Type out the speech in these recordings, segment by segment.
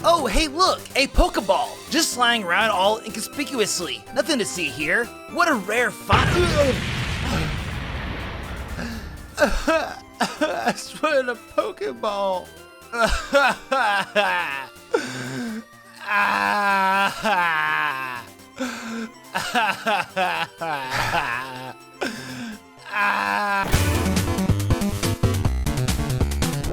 Oh, hey look, a Pokeball, just lying around all inconspicuously. Nothing to see here. What a rare find. I spotted a Pokeball.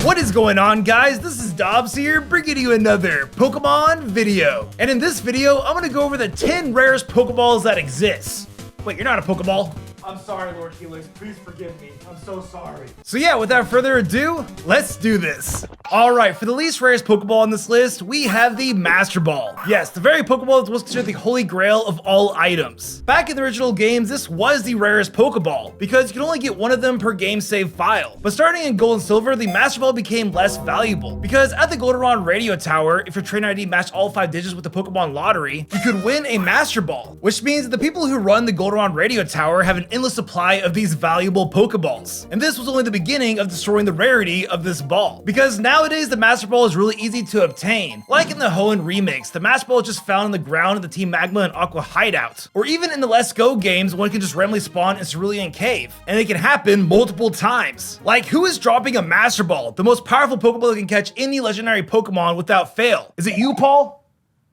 What is going on, guys? This is Dobbs here, bringing you another Pokemon video. And in this video, I'm gonna go over the 10 rarest Pokeballs that exist. Wait, you're not a Pokeball? I'm sorry, Lord Helix. Please forgive me. I'm so sorry. So yeah, without further ado, let's do this. All right, for the least rarest Pokeball on this list, we have the Master Ball. Yes, the very Pokeball that was considered the holy grail of all items. Back in the original games, this was the rarest Pokeball, because you could only get one of them per game save file. But starting in Gold and Silver, the Master Ball became less valuable, because at the Goldenrod Radio Tower, if your trainer ID matched all 5 digits with the Pokemon lottery, you could win a Master Ball, which means that the people who run the Goldenrod Radio Tower have an endless supply of these valuable Pokeballs. And this was only the beginning of destroying the rarity of this ball, because nowadays the Master Ball is really easy to obtain. Like in the Hoenn remix, the Master Ball is just found on the ground in the Team Magma and Aqua hideout. Or even in the Let's Go games, one can just randomly spawn in Cerulean Cave, and it can happen multiple times. Like, who is dropping a Master Ball, the most powerful Pokeball that can catch any legendary Pokemon without fail? Is it you, Paul?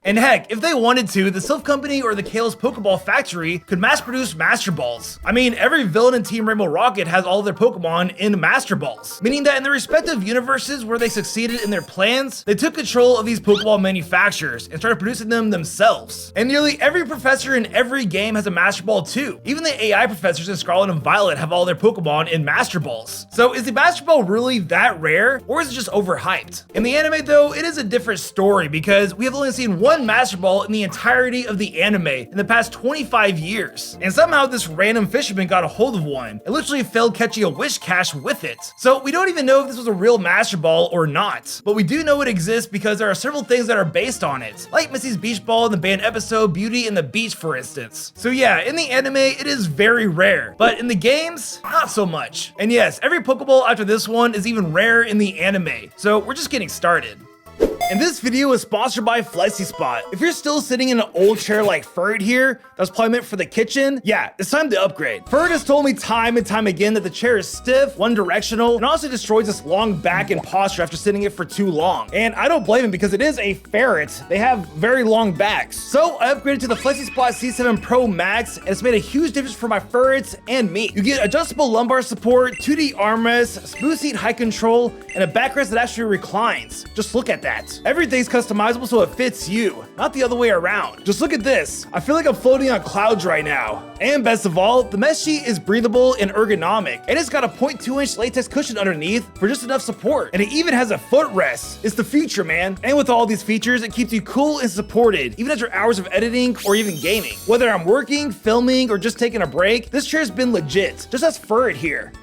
And heck, if they wanted to, the Silph Company or the Kalos Pokeball Factory could mass produce Master Balls. I mean, every villain in Team Rainbow Rocket has all of their Pokemon in Master Balls, meaning that in their respective universes where they succeeded in their plans, they took control of these Pokeball manufacturers and started producing them themselves. And nearly every professor in every game has a Master Ball too. Even the AI professors in Scarlet and Violet have all their Pokemon in Master Balls. So is the Master Ball really that rare, or is it just overhyped? In the anime though, it is a different story, because we have only seen one Master Ball in the entirety of the anime in the past 25 years. And somehow this random fisherman got a hold of one and literally failed catching a wish cache with it. So we don't even know if this was a real Master Ball or not, but we do know it exists because there are several things that are based on it, like Missy's Beach Ball in the banned episode Beauty and the Beach, for instance. So yeah, in the anime it is very rare, but in the games, not so much. And yes, every Pokeball after this one is even rarer in the anime, so we're just getting started. And this video is sponsored by FlexiSpot. If you're still sitting in an old chair like Ferd here, that's probably meant for the kitchen, yeah, it's time to upgrade. Ferd has told me time and time again that the chair is stiff, one-directional, and also destroys its long back and posture after sitting it for too long. And I don't blame him, because it is a ferret. They have very long backs. So I upgraded to the FlexiSpot C7 Pro Max, and it's made a huge difference for my ferrets and me. You get adjustable lumbar support, 2D armrest, smooth seat height control, and a backrest that actually reclines. Just look at that. Everything's customizable so it fits you, not the other way around. Just look at this. I feel like I'm floating on clouds right now. And best of all, the mesh sheet is breathable and ergonomic, and it's got a 0.2-inch latex cushion underneath for just enough support. And it even has a footrest. It's the future, man. And with all these features, it keeps you cool and supported, even after hours of editing or even gaming. Whether I'm working, filming, or just taking a break, this chair's been legit. Just ask Ferd here.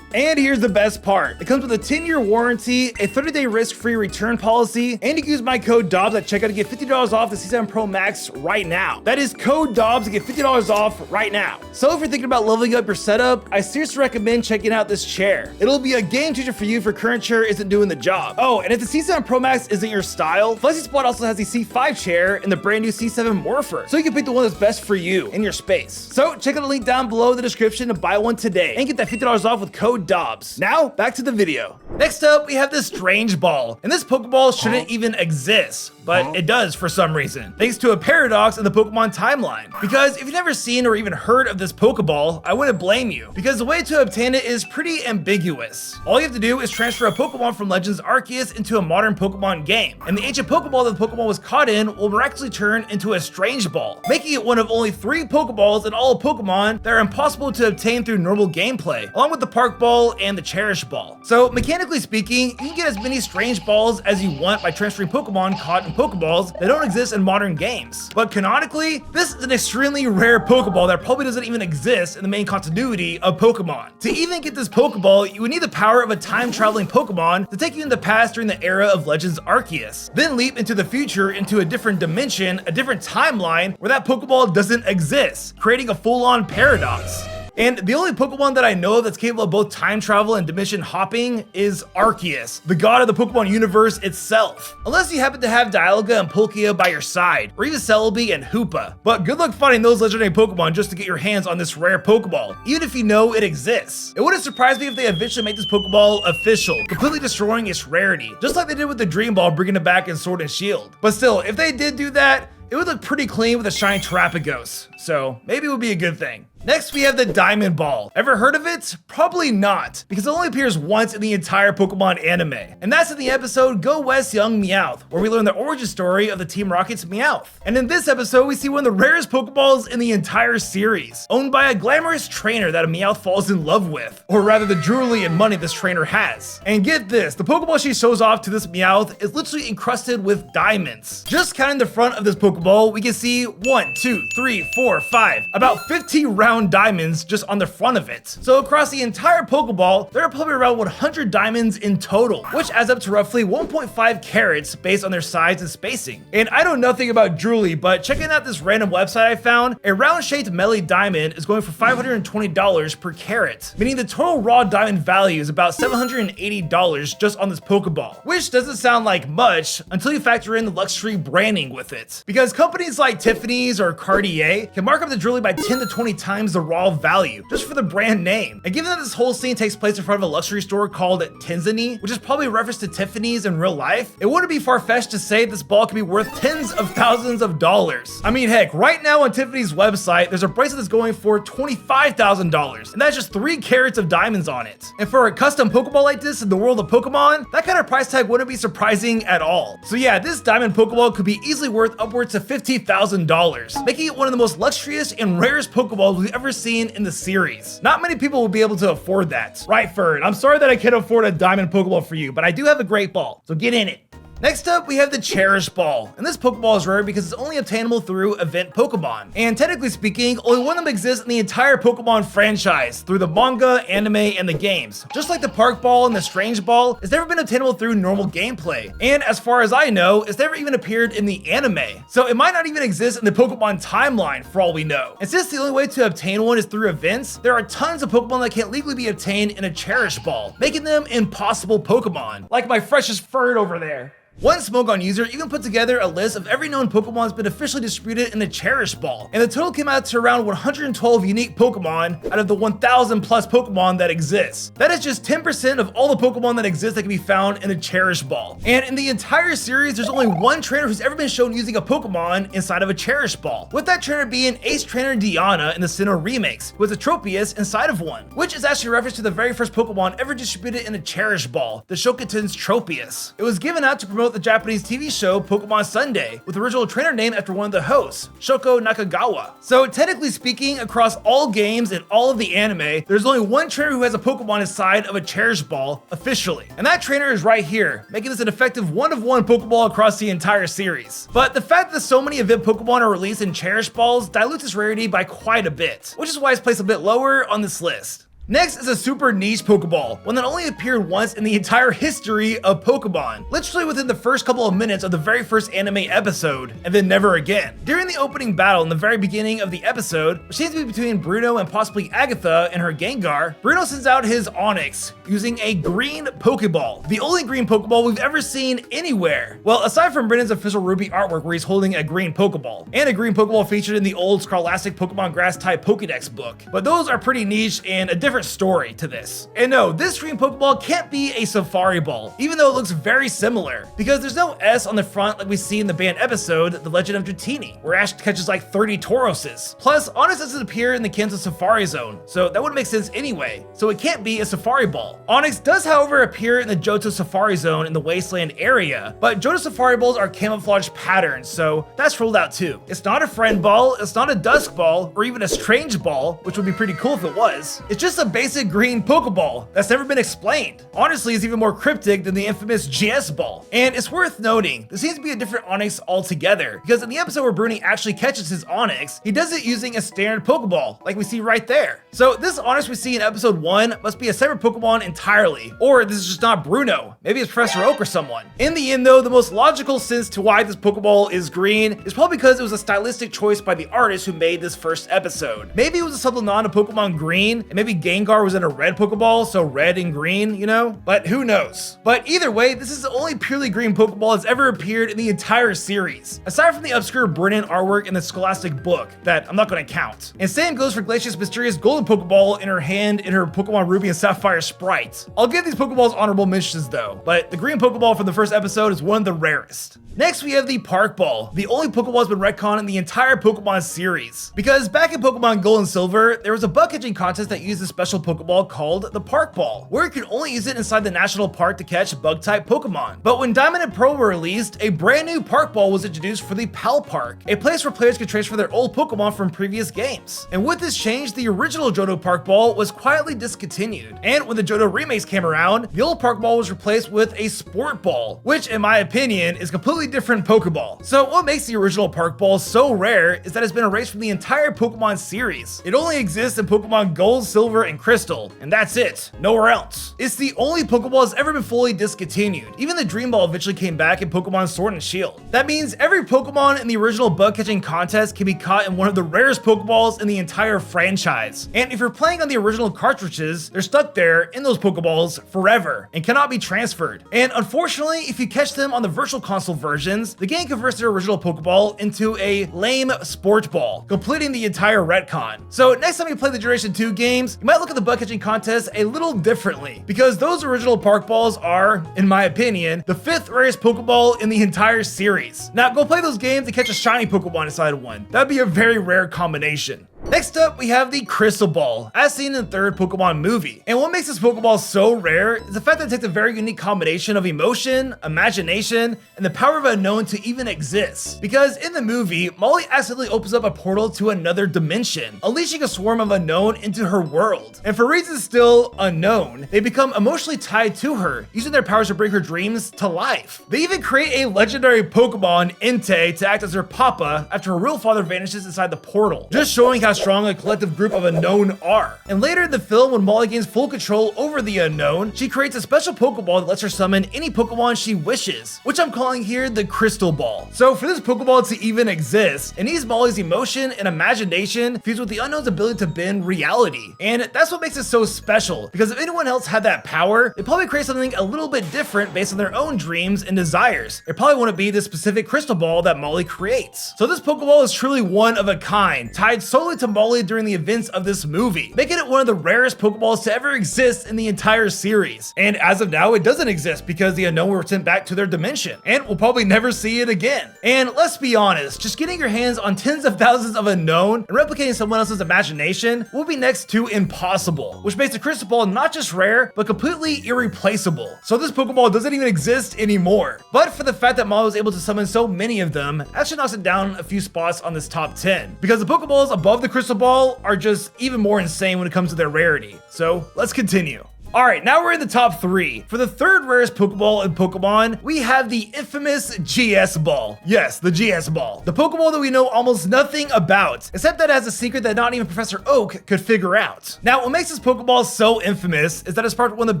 And here's the best part. It comes with a 10-year warranty, a 30-day risk-free return policy, and you can use my code Dobbs at checkout to get $50 off the C7 Pro Max right now. That is code Dobbs to get $50 off right now. So if you're thinking about leveling up your setup, I seriously recommend checking out this chair. It'll be a game changer for you if your current chair isn't doing the job. Oh, and if the C7 Pro Max isn't your style, FlexiSpot also has the C5 chair and the brand new C7 Morpher, so you can pick the one that's best for you and your space. So check out the link down below in the description to buy one today and get that $50 off with code Dobbs. Now, back to the video. Next up, we have this Strange Ball, and this Pokeball shouldn't even exist, but it does for some reason, thanks to a paradox in the Pokemon timeline. Because if you've never seen or even heard of this Pokeball, I wouldn't blame you, because the way to obtain it is pretty ambiguous. All you have to do is transfer a Pokemon from Legends Arceus into a modern Pokemon game, and the ancient Pokeball that the Pokemon was caught in will miraculously turn into a Strange Ball, making it one of only 3 Pokeballs in all of Pokemon that are impossible to obtain through normal gameplay, along with the Park Ball and the Cherish Ball. So mechanically speaking, you can get as many Strange Balls as you want by transferring Pokemon caught in Pokeballs that don't exist in modern games. But canonically, this is an extremely rare Pokeball that probably doesn't even exist in the main continuity of Pokemon. To even get this Pokeball, you would need the power of a time-traveling Pokemon to take you in the past during the era of Legends Arceus, then leap into the future into a different dimension, a different timeline where that Pokeball doesn't exist, creating a full-on paradox. And the only Pokemon that I know of that's capable of both time travel and dimension hopping is Arceus, the god of the Pokemon universe itself. Unless you happen to have Dialga and Palkia by your side, or even Celebi and Hoopa. But good luck finding those legendary Pokemon just to get your hands on this rare Pokeball, even if you know it exists. It wouldn't surprise me if they eventually make this Pokeball official, completely destroying its rarity, just like they did with the Dream Ball, bringing it back in Sword and Shield. But still, if they did do that, it would look pretty clean with a shiny Terrapagos, so maybe it would be a good thing. Next, we have the Diamond Ball. Ever heard of it? Probably not, because it only appears once in the entire Pokemon anime. And that's in the episode Go West Young Meowth, where we learn the origin story of the Team Rocket's Meowth. And in this episode, we see one of the rarest Pokeballs in the entire series, owned by a glamorous trainer that a Meowth falls in love with, or rather the jewelry and money this trainer has. And get this, the Pokeball she shows off to this Meowth is literally encrusted with diamonds. Just counting the front of this Pokeball, we can see 1, 2, 3, 4, 5, about 50 round diamonds just on the front of it. So across the entire Pokeball, there are probably around 100 diamonds in total, which adds up to roughly 1.5 carats based on their size and spacing. And I know nothing about jewelry, but checking out this random website I found, a round-shaped melee diamond is going for $520 per carat, meaning the total raw diamond value is about $780 just on this Pokeball, which doesn't sound like much until you factor in the luxury branding with it. Because companies like Tiffany's or Cartier can mark up the jewelry by 10 to 20 times the raw value just for the brand name. And given that this whole scene takes place in front of a luxury store called Tenzani, which is probably a reference to Tiffany's in real life, it wouldn't be far-fetched to say this ball could be worth tens of thousands of dollars. I mean, heck, right now on Tiffany's website, there's a bracelet that's going for $25,000, and that's just 3 carats of diamonds on it. And for a custom Pokeball like this in the world of Pokemon, that kind of price tag wouldn't be surprising at all. So yeah, this diamond Pokeball could be easily worth upwards of $50,000, making it one of the most luxurious and rarest Pokeballs we've ever seen in the series. Not many people will be able to afford that. Right, Ferd, I'm sorry that I can't afford a diamond Pokeball for you, but I do have a great ball, so get in it. Next up, we have the Cherish Ball, and this Pokeball is rare because it's only obtainable through event Pokemon. And technically speaking, only one of them exists in the entire Pokemon franchise through the manga, anime, and the games. Just like the Park Ball and the Strange Ball, it's never been obtainable through normal gameplay. And as far as I know, it's never even appeared in the anime. So it might not even exist in the Pokemon timeline for all we know. And since the only way to obtain one is through events, there are tons of Pokemon that can't legally be obtained in a Cherish Ball, making them impossible Pokemon. Like my freshest Ferd over there. One Smogon user even put together a list of every known Pokemon that's been officially distributed in the Cherish Ball, and the total came out to around 112 unique Pokemon out of the 1,000 plus Pokemon that exist. That is just 10% of all the Pokemon that exist that can be found in the Cherish Ball. And in the entire series, there's only one trainer who's ever been shown using a Pokemon inside of a Cherish Ball, with that trainer being Ace Trainer Diana in the Sinnoh remakes, who has a Tropius inside of one, which is actually a reference to the very first Pokemon ever distributed in a Cherish Ball, the Shokutun's Tropius. It was given out to promote the Japanese TV show Pokemon Sunday, with the original trainer named after one of the hosts, Shoko Nakagawa. So technically speaking, across all games and all of the anime, there's only one trainer who has a Pokemon inside of a Cherish Ball officially. And that trainer is right here, making this an effective one-of-one Pokeball across the entire series. But the fact that so many event Pokemon are released in Cherish Balls dilutes its rarity by quite a bit, which is why it's placed a bit lower on this list. Next is a super niche Pokeball, one that only appeared once in the entire history of Pokemon, literally within the first couple of minutes of the very first anime episode, and then never again. During the opening battle in the very beginning of the episode, which seems to be between Bruno and possibly Agatha and her Gengar, Bruno sends out his Onix using a green Pokeball, the only green Pokeball we've ever seen anywhere. Well, aside from Brennan's official Ruby artwork where he's holding a green Pokeball, and a green Pokeball featured in the old Scholastic Pokemon Grass type Pokedex book, but those are pretty niche and a different story to this. And no, this green Pokeball can't be a Safari Ball, even though it looks very similar, because there's no S on the front like we see in the banned episode, The Legend of Dratini, where Ash catches like 30 Tauroses. Plus, Onix doesn't appear in the Kanto Safari Zone, so that wouldn't make sense anyway, so it can't be a Safari Ball. Onix does, however, appear in the Johto Safari Zone in the Wasteland area, but Johto Safari Balls are camouflage patterns, so that's ruled out too. It's not a Friend Ball, it's not a Dusk Ball, or even a Strange Ball, which would be pretty cool if it was. It's just a basic green Pokeball that's never been explained. Honestly, it's even more cryptic than the infamous GS Ball. And it's worth noting, this seems to be a different Onix altogether, because in the episode where Bruni actually catches his Onix, he does it using a standard Pokeball, like we see right there. So this Onix we see in episode 1 must be a separate Pokemon entirely, or this is just not Bruno, maybe it's Professor Oak or someone. In the end though, the most logical sense to why this Pokeball is green is probably because it was a stylistic choice by the artist who made this first episode. Maybe it was a subtle nod to Pokemon Green, and maybe Gengar was in a red Pokeball, so red and green, you know? But who knows? But either way, this is the only purely green Pokeball that's ever appeared in the entire series, aside from the obscure Brennan artwork in the Scholastic book that I'm not going to count. And same goes for Glacia's mysterious golden Pokeball in her hand in her Pokemon Ruby and Sapphire sprite. I'll give these Pokeballs honorable mentions though, but the green Pokeball from the first episode is one of the rarest. Next, we have the Park Ball, the only Pokeball that's been retconned in the entire Pokemon series. Because back in Pokemon Gold and Silver, there was a bug catching contest that used a special Pokeball called the Park Ball, where you could only use it inside the national park to catch bug-type Pokemon. But when Diamond and Pearl were released, a brand new Park Ball was introduced for the Pal Park, a place where players could transfer their old Pokemon from previous games. And with this change, the original Johto Park Ball was quietly discontinued. And when the Johto remakes came around, the old Park Ball was replaced with a Sport Ball, which in my opinion is completely different Pokeball. So what makes the original Park Ball so rare is that it's been erased from the entire Pokemon series. It only exists in Pokemon Gold, Silver, and Crystal, and that's it, nowhere else. It's the only Pokeball that's ever been fully discontinued. Even the Dream Ball eventually came back in Pokemon Sword and Shield. That means every Pokemon in the original bug catching contest can be caught in one of the rarest Pokeballs in the entire franchise. And if you're playing on the original cartridges, they're stuck there in those Pokeballs forever and cannot be transferred. And unfortunately, if you catch them on the Virtual Console versions, the game converts their original Pokeball into a lame Sport Ball, completing the entire retcon. So next time you play the Generation 2 games, you might look at the bug catching contest a little differently, because those original Park Balls are, in my opinion, the 5th rarest Pokeball in the entire series. Now go play those games and catch a shiny Pokemon inside of one. That'd be a very rare combination. Next up, we have the Crystal Ball, as seen in the 3rd Pokemon movie. And what makes this Pokeball so rare is the fact that it takes a very unique combination of emotion, imagination, and the power of unknown to even exist. Because in the movie, Molly accidentally opens up a portal to another dimension, unleashing a swarm of unknown into her world. And for reasons still unknown, they become emotionally tied to her, using their powers to bring her dreams to life. They even create a legendary Pokemon, Entei, to act as her papa after her real father vanishes inside the portal, just showing how strong a collective group of unknown are. And later in the film, when Molly gains full control over the unknown, she creates a special Pokeball that lets her summon any Pokemon she wishes, which I'm calling here the Crystal Ball. So for this Pokeball to even exist, it needs Molly's emotion and imagination fused with the unknown's ability to bend reality. And that's what makes it so special, because if anyone else had that power, they'd probably create something a little bit different based on their own dreams and desires. It probably wouldn't be the specific Crystal Ball that Molly creates. So this Pokeball is truly one of a kind, tied solely to Molly during the events of this movie, making it one of the rarest Pokeballs to ever exist in the entire series. And as of now, it doesn't exist because the unknown were sent back to their dimension, and we'll probably never see it again. And let's be honest, just getting your hands on tens of thousands of unknown and replicating someone else's imagination will be next to impossible, which makes the Crystal Ball not just rare, but completely irreplaceable. So this Pokeball doesn't even exist anymore. But for the fact that Molly was able to summon so many of them, actually knocks it down a few spots on this top 10, because the Pokeballs above the Crystal Ball are just even more insane when it comes to their rarity. So let's continue. Alright, now we're in the top 3. For the 3rd rarest Pokeball in Pokemon, we have the infamous GS Ball. Yes, the GS Ball. The Pokeball that we know almost nothing about, except that it has a secret that not even Professor Oak could figure out. Now, what makes this Pokeball so infamous is that it's part of one of the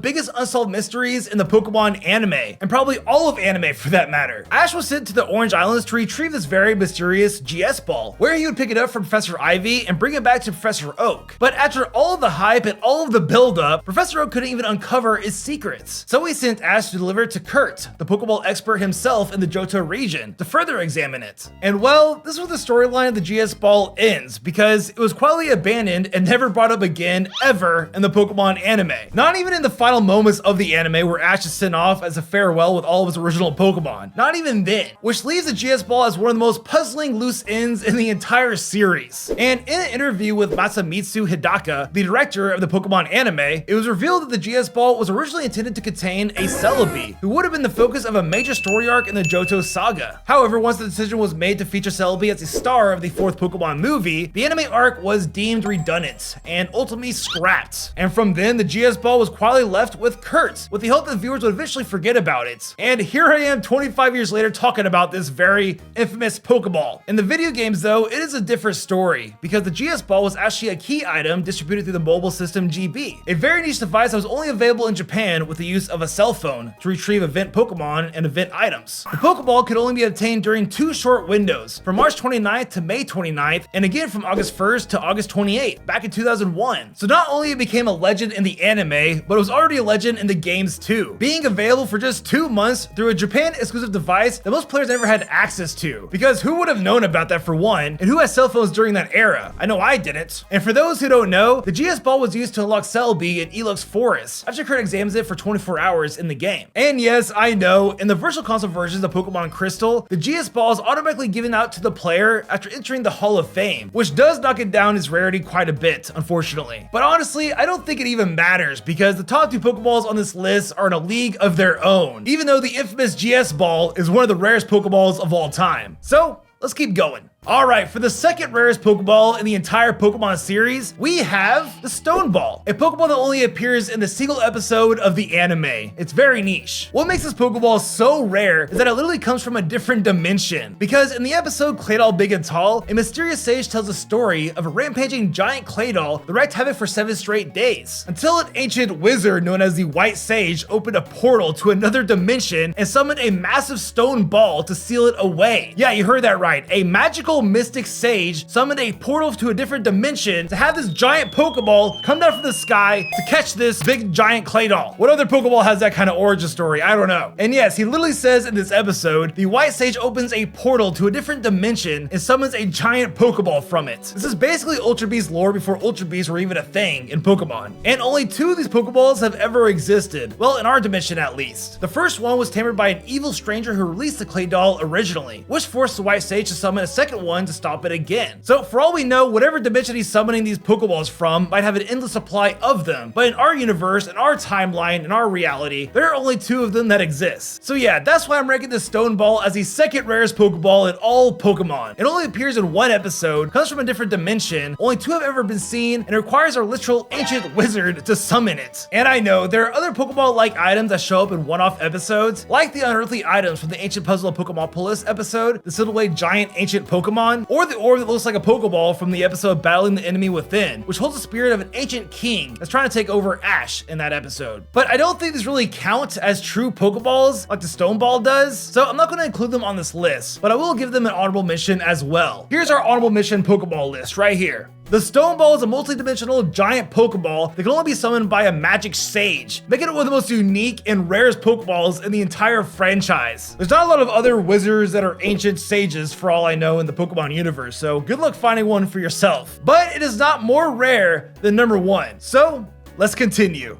biggest unsolved mysteries in the Pokemon anime, and probably all of anime for that matter. Ash was sent to the Orange Islands to retrieve this very mysterious GS Ball, where he would pick it up from Professor Ivy and bring it back to Professor Oak. But after all of the hype and all of the build-up, Professor Oak couldn't even uncover its secrets. So he sent Ash to deliver it to Kurt, the Pokeball expert himself in the Johto region, to further examine it. And well, this is where the storyline of the GS Ball ends, because it was quietly abandoned and never brought up again ever in the Pokemon anime. Not even in the final moments of the anime where Ash is sent off as a farewell with all of his original Pokemon. Not even then, which leaves the GS Ball as one of the most puzzling loose ends in the entire series. And in an interview with Masamitsu Hidaka, the director of the Pokemon anime, it was revealed that that the GS Ball was originally intended to contain a Celebi, who would have been the focus of a major story arc in the Johto saga. However, once the decision was made to feature Celebi as a star of the 4th Pokemon movie, the anime arc was deemed redundant and ultimately scrapped. And from then, the GS Ball was quietly left with Kurt, with the hope that viewers would eventually forget about it. And here I am 25 years later talking about this very infamous Pokeball. In the video games though, it is a different story, because the GS Ball was actually a key item distributed through the mobile system GB, a very niche device that was only available in Japan with the use of a cell phone to retrieve event Pokemon and event items. The Pokeball could only be obtained during 2 short windows, from March 29th to May 29th, and again from August 1st to August 28th, back in 2001. So not only it became a legend in the anime, but it was already a legend in the games too, being available for just 2 months through a Japan exclusive device that most players never had access to. Because who would have known about that for one, and who had cell phones during that era? I know I didn't. And for those who don't know, the GS Ball was used to unlock Celebi in Elox Forest after Kurt examines it for 24 hours in the game. And yes, I know, in the Virtual Console versions of Pokemon Crystal, the GS Ball is automatically given out to the player after entering the Hall of Fame, which does knock it down its rarity quite a bit, unfortunately. But honestly, I don't think it even matters, because the top 2 Pokeballs on this list are in a league of their own, even though the infamous GS Ball is one of the rarest Pokeballs of all time. So, let's keep going. Alright, for the second rarest Pokeball in the entire Pokemon series, we have the Stone Ball, a Pokeball that only appears in the single episode of the anime. It's very niche. What makes this Pokeball so rare is that it literally comes from a different dimension, because in the episode Claydol Big and Tall, a mysterious sage tells a story of a rampaging giant Claydol that wreaked havoc for 7 straight days, until an ancient wizard known as the White Sage opened a portal to another dimension and summoned a massive stone ball to seal it away. Yeah, you heard that right. A magical mystic sage summoned a portal to a different dimension to have this giant Pokeball come down from the sky to catch this big giant Claydol. What other Pokeball has that kind of origin story? I don't know. And yes, he literally says in this episode, the White Sage opens a portal to a different dimension and summons a giant Pokeball from it. This is basically Ultra Beast lore before Ultra Beasts were even a thing in Pokemon. And only 2 of these Pokeballs have ever existed. Well, in our dimension at least. The first one was tamed by an evil stranger who released the Claydol originally, which forced the White Sage to summon a second one to stop it again. So for all we know, whatever dimension he's summoning these Pokeballs from might have an endless supply of them, but in our universe, in our timeline, in our reality, there are only 2 of them that exist. So yeah, that's why I'm ranking the Stone Ball as the second rarest Pokeball in all Pokemon. It only appears in 1 episode, comes from a different dimension, only 2 have ever been seen, and requires our literal ancient wizard to summon it. And I know, there are other Pokeball-like items that show up in one-off episodes, like the unearthly items from the Ancient Puzzle of Pokemopolis episode, the sealed away giant ancient Pokemon, or the orb that looks like a Pokeball from the episode Battling the Enemy Within, which holds the spirit of an ancient king that's trying to take over Ash in that episode. But I don't think these really count as true Pokeballs like the Stone Ball does, so I'm not going to include them on this list, but I will give them an honorable mention as well. Here's our honorable mention Pokeball list right here. The Stone Ball is a multi-dimensional giant Pokeball that can only be summoned by a magic sage, making it one of the most unique and rarest Pokeballs in the entire franchise. There's not a lot of other wizards that are ancient sages for all I know in the Pokemon universe, so good luck finding one for yourself. But it is not more rare than number 1. So let's continue.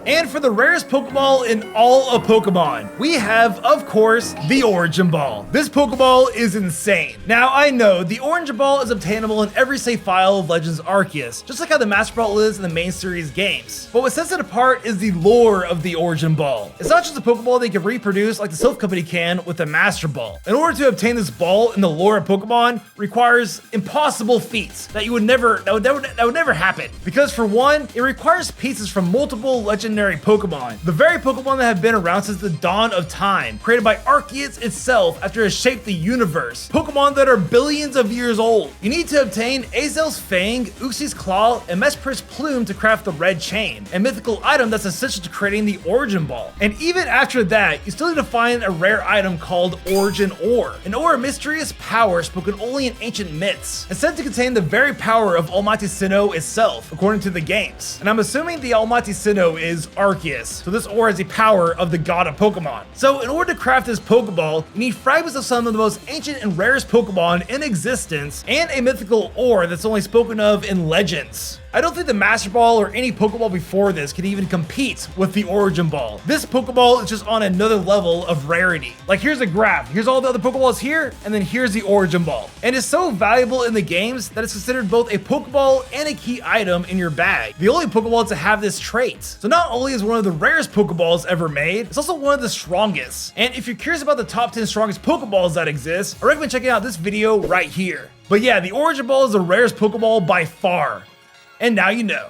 And for the rarest Pokeball in all of Pokemon, we have, of course, the Origin Ball. This Pokeball is insane. Now, I know the Origin Ball is obtainable in every save file of Legends Arceus, just like how the Master Ball is in the main series games. But what sets it apart is the lore of the Origin Ball. It's not just a Pokeball they can reproduce like the Silph Company can with the Master Ball. In order to obtain this ball in the lore of Pokemon requires impossible feats that would never happen. Because for one, it requires pieces from multiple legendary Pokemon, the very Pokemon that have been around since the dawn of time, created by Arceus itself after it has shaped the universe. Pokemon that are billions of years old. You need to obtain Azel's Fang, Uxi's Claw, and Mesprit's Plume to craft the Red Chain, a mythical item that's essential to creating the Origin Ball. And even after that, you still need to find a rare item called Origin Ore, an ore of mysterious power spoken only in ancient myths, and said to contain the very power of Almighty Sinnoh itself, according to the games. And I'm assuming the Almighty Sinnoh is Arceus, so this ore has the power of the god of Pokemon. So in order to craft this Pokeball, you need fragments of some of the most ancient and rarest Pokemon in existence, and a mythical ore that's only spoken of in legends. I don't think the Master Ball or any Pokeball before this could even compete with the Origin Ball. This Pokeball is just on another level of rarity. Like here's a graph, here's all the other Pokeballs here, and then here's the Origin Ball. And it's so valuable in the games that it's considered both a Pokeball and a key item in your bag. The only Pokeball to have this trait. So not only is one of the rarest Pokeballs ever made, it's also one of the strongest. And if you're curious about the top 10 strongest Pokeballs that exist, I recommend checking out this video right here. But yeah, the Origin Ball is the rarest Pokeball by far. And now you know.